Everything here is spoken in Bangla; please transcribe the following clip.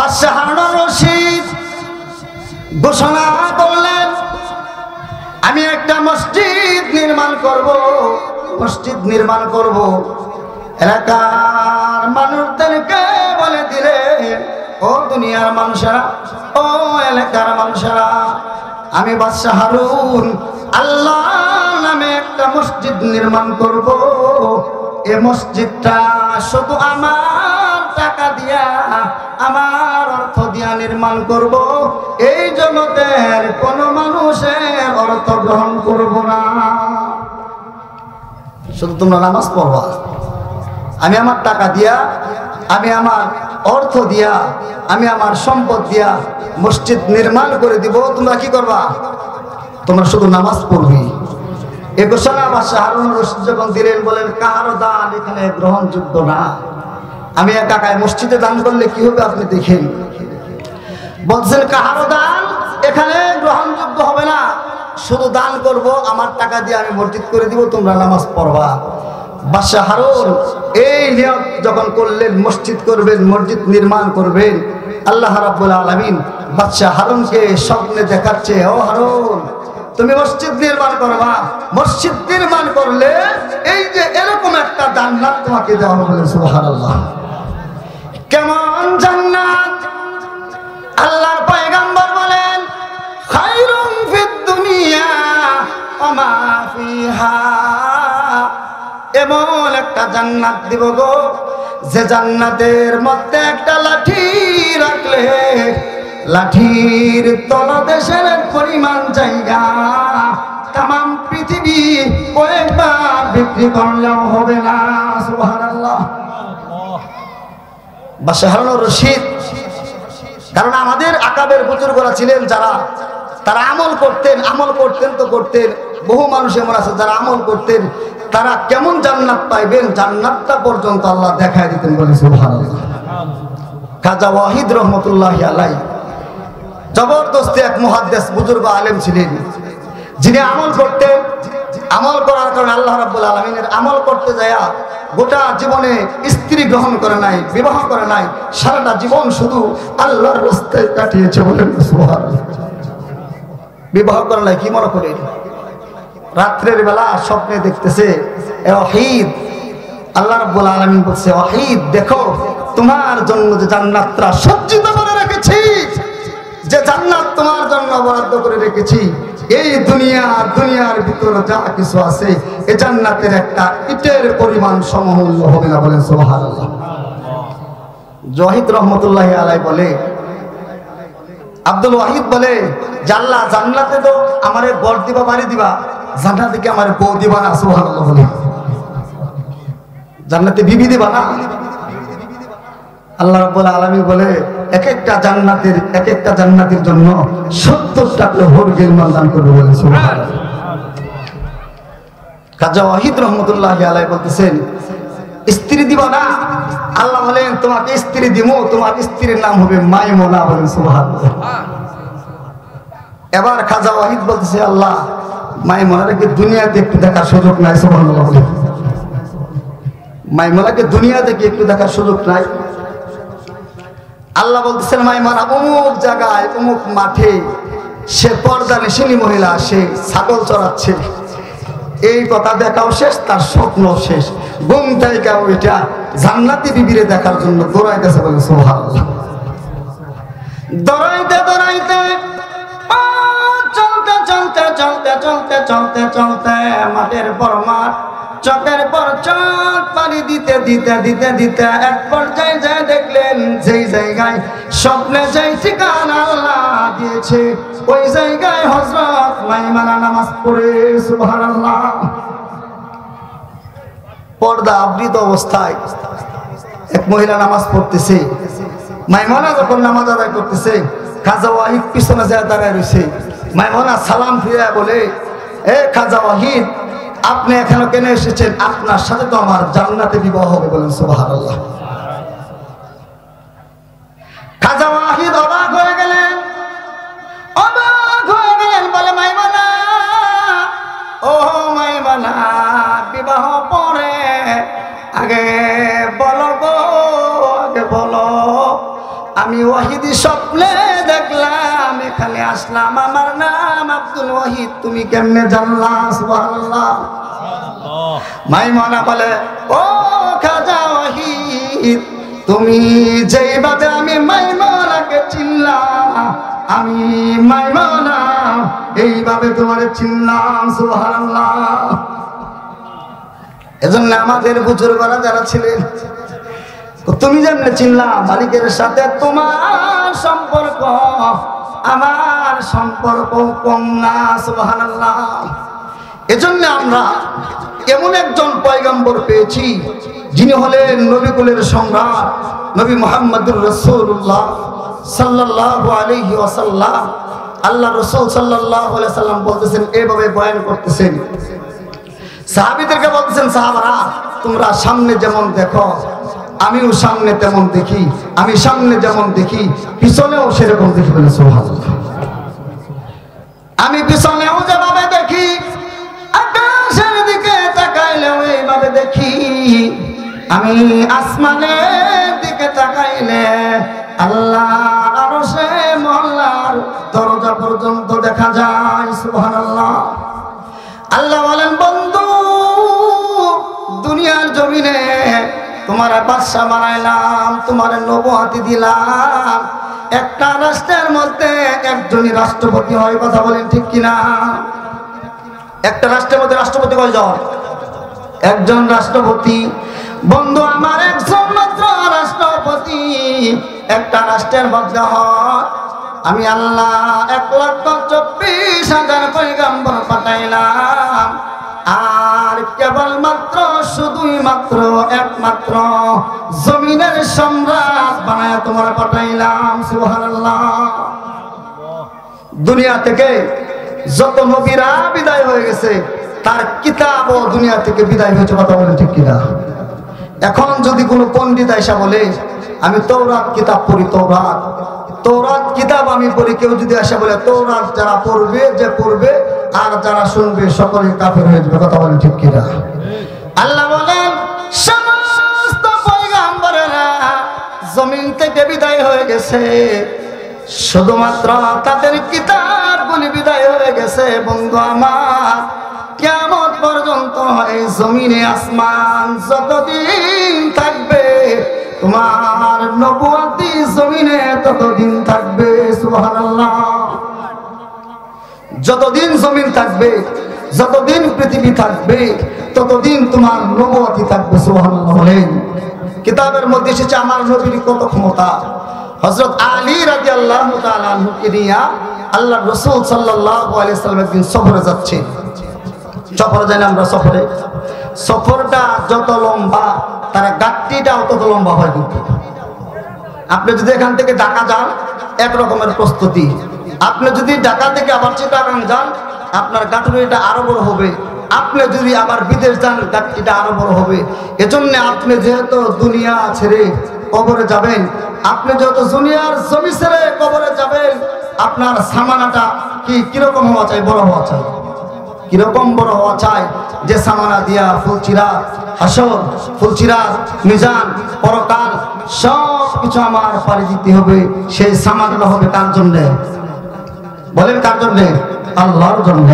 বাদশাহ হারুনুর রশিদ ঘোষণা করলেন, আমি একটা মসজিদ নির্মাণ করব, মসজিদ নির্মাণ করব। এলাকার মানুষদেরকে বলে দিলেন, ও দুনিয়ার মানুষেরা, ও এলাকার মানুষেরা, আমি বাদশাহ হারুন আল্লাহ নামে একটা মসজিদ নির্মাণ করব। এই মসজিদটা শুধু আমার টাকা দিয়া, আমার অর্থ দিয়া নির্মাণ করব। এই জগতের কোন মানুষের অর্থ গ্রহণ করব না। শুধু তোমরা নামাজ পড়বা, আমি আমার টাকা দিয়া, আমি আমার অর্থ দিয়া, আমি আমার সম্পদ দিয়া মসজিদ নির্মাণ করে দিব। তোমরা কি করবা? তোমরা শুধু নামাজ পড়বি। এ ঘোষণা বাদশাহ হারুনুর রশিদ যখন দিলেন, বলেন কাহারও দান এখানে গ্রহণযোগ্য না। আমি একা একাই মসজিদে দান করলে কি হবে আপনি দেখেন। বলছেন কাহারও দান এখানে গ্রহণযোগ্য হবে না, শুধু দান করব আমার টাকা দিয়ে, আমি মসজিদ করে দিব, তোমরা নামাজ পড়বা। বাদশাহ হারুন এই নিয়ত যখন করলেন, মসজিদ করবেন, মসজিদ নির্মাণ করবেন, আল্লাহ রাব্বুল আলামিন বাদশাহ হারুনকে স্বপ্নে দেখাচ্ছে, ও হারুন তুমি মসজিদ নির্মাণ করবা, মসজিদ নির্মাণ করলে এই যে এরকম একটা জান্নাত তোমাকে দেওয়া হবে। সুবহানাল্লাহ, কেমন জান্নাত! আল্লাহর পয়গম্বর বলেন, খায়রুন ফিদ দুনিয়া ওয়া মা ফিহা, এমন একটা জান্নাত দিব গো, যে জান্নাতের মধ্যে একটা লাঠি রাখলে লাঠির তলদেশের পরিমাণ জায়গা তামাম পৃথিবী কয়েকবার বিক্রি করলেও হবে না। সুবহানাল্লাহ। বাদশাহ হারুনুর রশিদ, কারণ আমাদের আকাবের বুজুর্গরা ছিলেন যারা, তারা আমল করতেন, আমল করতেন তো করতেন। বহু মানুষ এমন আছে যারা আমল করতেন, তারা কেমন জান্নাত পাইবেন জান্নাতটা পর্যন্ত আল্লাহ দেখায় দিতেন। বলে সুবহানাল্লাহ। খাজা ওয়াহিদ রহমতুল্লাহি আলাইহি জবরদস্ত এক মুহাদ্দিস বুজুর্গ আলেম ছিলেন, যিনি আমল করতেন। আমল করার কারণে আল্লাহ রাব্বুল আলামিনের আমল করতে যায়া গোটা জীবনে স্ত্রী গ্রহণ করে নাই, বিবাহ করে নাই, সারাটা জীবন শুধু আল্লাহর রাস্তায় কাটিয়েছে। বলেন সুবহানাল্লাহ। বিবাহ করে নাই, কি মনে করেন? রাত্রের বেলা স্বপ্নে দেখতেছে, এ ওয়াহিদ, আল্লাহ রাব্বুল আলামিন বলছে, ওয়াহিদ দেখো তোমার জন্য যে জান্নাতটা সজ্জিত করে রেখেছি, যে জান্নাত তোমার জন্য বরাদ্দ করে রেখেছি, এই দুনিয়ার ভিতরে যা কিছু আছে এই জান্নাতের একটা ইটের পরিমাণ সমমূল্য হবে না। বলেন সুবহানাল্লাহ। ওয়াহিদ রহমতুল্লাহি আলাইহি বলে, আব্দুল ওয়াহিদ বলে যে আল্লাহ জান্নাতে তো আমারে ঘর দিবা, বাড়ি দিবা, জান্নাতে কি আমারে বউ দিবা না? সুবহানাল্লাহ। বলে জান্নাতে বিবি দিবা না? আল্লাহ রাব্বুল আলামিন বলে এক একটা জান্নাতের জন্য 70টা করে হরগের মাল দান করবে। বলে সুবহানাল্লাহ। খাজা ওয়াহিদ রহমতুল্লাহি আলাইহি বলতেছেন, স্ত্রী দিবা না? আল্লাহ বলেন তোমাকে স্ত্রী দিমু, তোমার স্ত্রীর নাম হবে মাইমুনা। বলেন সুবহানাল্লাহ। এবার খাজা ওয়াহিদ বলতেছে, আল্লাহ মাইমুনাকে দুনিয়াতে একটু দেখার সুযোগ নাই। সুবহানাল্লাহ। মাইমুনাকে দুনিয়াতে কি একটু দেখার সুযোগ নাই? আল্লাহ বলতেছেন, মাইমুনা অমুক জায়গায় অমুক মাঠে সে পর্দা নিশিনী মহিলা, সে ছাগল চড়াচ্ছে। এই কথা দেখাও শেষ, তার স্বপ্ন শেষ। ঘুম থেকে ওইটা জান্নাতি বিবিরে দেখার জন্য দৌড়াইতেছে। বলে সুবহানাল্লাহ। দৌড়াইতে দৌড়াইতে চলতে চলতে চলতে চলতে চলতে চলতে মাঠের পর মাঠ, চকের পর চক পানি দিতে দিতে দিতে দিতে এক পর্যায়ে যায় দেখলেন, যেই জায়গায় স্বপ্নে যেই ঠিকানা আল্লাহ দিয়েছে ওই জায়গায় হযরত মাইমুনা নামাজ পড়ে। সুবহানাল্লাহ। পর্দা আবৃত অবস্থায় এক মহিলা নামাজ পড়তেছে। মাইমুনা যখন নামাজ আদায় করতেছে, খাজা ওয়াহিদ পিছনে যায় দাঁড়ায় রয়েছে। মাইমুনা সালাম ফিরে বলে, এ খাজা ওয়াহিদ, আপনি এখানে কেন এসেছেন? আপনার সাথে তো আমার জান্নাতে বিবাহ হবে। বলেন সুবহানাল্লাহ। খাজা ওয়াহিদ অবাক হয়ে গেলেন, বলে মাইমুনা, ও মাইমুনা, বিবাহ পরে আগে বলো গো, আগে বলো আমি ওয়াহিদি স্বপ্নে দেখলাম, এখানে আসলাম, আমার নাম আব্দুল ওয়াহিদ, তুমি কেমনে জানলা? সুবহানাল্লাহ। মাইমুনা বলে, ও খাজা ওয়াহিদ, তুমি যেইভাবে আমি মাইমুনাকে চিনলাম, আমি মাইমুনা এইভাবে তোমারে চিনলাম। সুবহানাল্লাহ। এজন্য আমাদের বুজুর্গরা যারা ছিলেন, তুমি যেমনে চিনলাম মালিকের সাথে তোমার সম্পর্ক আমার সম্পর্ক কম না। সুবহানাল্লাহ। এজন্য আমরা এমন একজন পয়গম্বর পেয়েছি যিনি হলেন নবীকুলের সম্রাট নবী মুহাম্মদুর রাসূলুল্লাহ সাল্লাল্লাহু আলাইহি ওয়াসাল্লাম। আল্লাহ রাসূল সাল্লাল্লাহু আলাইহি ওয়াসাল্লাম বলতেছেন, এইভাবে বয়ান করতেছেন, সাহাবীদেরকে বলতেছেন, সাহাবারা তোমরা সামনে যেমন দেখো আমিও সামনে তেমন দেখি, আমি সামনে যেমন দেখি পিছনেও সেরকম দেখি। বলে সুবহানাল্লাহ। আমি পিছনেও যেভাবে দেখি, আকাশের দিকে তাকাইলেও এইভাবে দেখি, আমি আসমানের দিকে তাকাইলে আল্লাহর আরশে মহল্লার দরজা পর্যন্ত দেখা যায়। সুবহানাল্লাহ। আল্লাহ বলেন, বন্ধু দুনিয়ার জমিনে তোমার বাদশা বানাইলাম, তোমার নবুয়তি দিলাম, একটা রাষ্ট্রের মধ্যে একজনই রাষ্ট্রপতি হয়। কথা বলেন ঠিক কিনা? একটা রাষ্ট্রের মধ্যে রাষ্ট্রপতি কয়জন? একজন রাষ্ট্রপতি। বন্ধু আমার একজন মাত্র রাষ্ট্রপতি একটা রাষ্ট্রের মধ্যে হয়। আমি আল্লাহ 1,24,000 পয়গম্বর পাঠাইলাম, আর কেবলমাত্র শুধুই মাত্র একমাত্র জমিনের সম্রাট বানায় তোমার পাঠাইলাম। সুবহানাল্লাহ। দুনিয়া থেকে যত নবীরা বিদায় হয়ে গেছে তার কিতাবও দুনিয়া থেকে বিদায় হয়েছে। কথা বলে ঠিক কিনা? এখন যদি কোনো পণ্ডিত আইসা বলে আমি তৌরাত কিতাব পড়ি, তৌরাত কিতাব আমি পড়ি, কেউ যদি আসা বলে তৌরাত যারা পড়বে, যে পড়বে আর যারা শুনবে সকলে কাফের হয়ে যাবে। কথা বলে ঠিক কিনা? আল্লাহ বলেন, সমস্ত পয়গম্বরেরা জমিন থেকে বিদায় হয়ে গেছে, শুধুমাত্র তাদের কিতাবগুলি বিদায় হয়ে গেছে। বন্ধু আমার, কিয়ামত পর্যন্ত এই জমিনে আসমান যতদিন থাকবে তোমার নবুয়তি জমিনে ততদিন থাকবে। সুবহানাল্লাহ। যতদিন জমিন থাকবে, যতদিন পৃথিবী থাকবে, ততদিন তোমার নবুয়তি থাকবে। সুবহানাল্লাহ বলেন। কিতাবের মধ্যে এসেছে আমার নবীর কত ক্ষমতা। হযরত আলী রাদিয়াল্লাহু তাআলা আনহুকে নিয়ে আল্লাহ রাসূল সাল্লাল্লাহু আলাইহি ওয়াসাল্লাম একদিন সফরে যাচ্ছেন। সফরে যাই না আমরা, সফরটা যত লম্বা তার গাড়িটাও তত লম্বা হয়। কিন্তু আপনি যদি এখান থেকে ঢাকা যান এক রকমের প্রস্তুতি, আপনি যদি ঢাকা থেকে আবার চিটাগাং যান আপনার গাড়িটা আরো বড় হবে, আপনি যদি আবার বিদেশ যান গাড়িটা আরো বড় হবে। এজন্য আপনি যেহেতু দুনিয়া ছেড়ে কবরে যাবেন, আপনি যেহেতু দুনিয়ার জমি ছেড়ে কবরে যাবেন, আপনার সামানাটা কিরকম হওয়া চাই? বড় হওয়া চাই। কিরকম বড় হওয়া চাই? যে সামানা দিয়া ফুলচিরাত, হাসর, ফুলচিরাত, মিজান, পরকাল সব কিছু আমার পাড়ি দিতে হবে। সেই সামানটা হবে কার জন্য? বলেন কার জন্য? আল্লাহর জন্য।